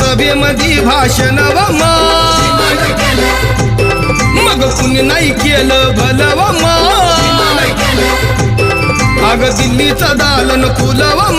सभेमध्ये भाषण व मग कुणी नाही केलं भलं व अग दिल्लीचं दालन खुलं व